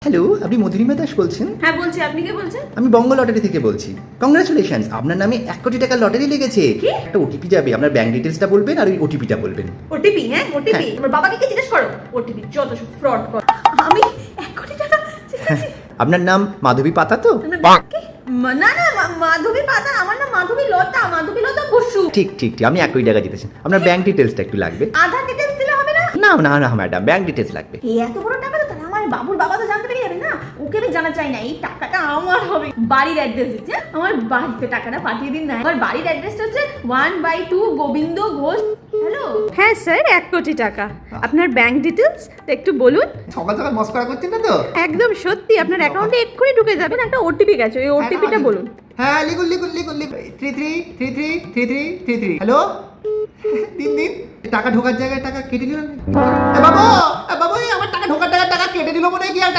Hello, আপনি মধুরিমা দাস বলছেন? হ্যাঁ বলছি, আপনি কে বলছেন? আমি বঙ্গ লটারি থেকে বলছি। কংগ্রাচুলেশনস, আপনার নামে 1 কোটি টাকার লটারি লেগেছে। কি? একটা ওটিপি যাবে, আপনার ব্যাংক ডিটেলসটা বলবেন আর ওই ওটিপিটা বলবেন। ওটিপি? হ্যাঁ ওটিপি। হ্যাঁ। আমার বাবাকে কি জিজ্ঞেস করো? ওটিপি যত সব ফ্রড কর। আমি 1 কোটি টাকা জিতেছি। আপনার নাম মাধবী পাতা তো? কি? না না, মাধবী পাতা। আমার নাম মাধবী লতা, মাধবী লতা বসু। ঠিক ঠিক ঠিক, আপনি 1 কোটি টাকা জিতেছেন। আপনার ব্যাংক ডিটেলসটা একটু লাগবে। আধার ডিটেলস দিলে হবে না? না না না ম্যাডাম, ব্যাংক ডিটেলস লাগবে। এই এত বড় টাকা তো আমার বাবুর বাবা তো জানতে পেরে যাবে না। ওকে আমি জানা চাই না, এই টাকাটা আমার হবে। বাড়ির অ্যাড্রেস দিচ্ছে, আমার বাড়িতে টাকাটা পাঠিয়ে দিন না। আমার বাড়ির অ্যাড্রেসটা হচ্ছে 1/2 গোবিন্দ ঘোষ। হ্যালো। হ্যাঁ স্যার, 1 কোটি টাকা। আপনার ব্যাংক ডিটেলস একটু বলুন। সকাল সকাল মস্করা করছেন না তো? একদম সত্যি, আপনার অ্যাকাউন্টে এক্ষুনি ঢুকে যাবেন। একটা ওটিপি গেছে, ওই ওটিপিটা বলুন। হ্যাঁ, লিখুন লিখুন লিখুন লিখুন 33333333। হ্যালো, দিন টাকা ঢোকার জায়গায় টাকা কেটে দিল। বাবু বাবু, আমার টাকা ঢোকার টাকা কেটে দিল মনে হয় কি আর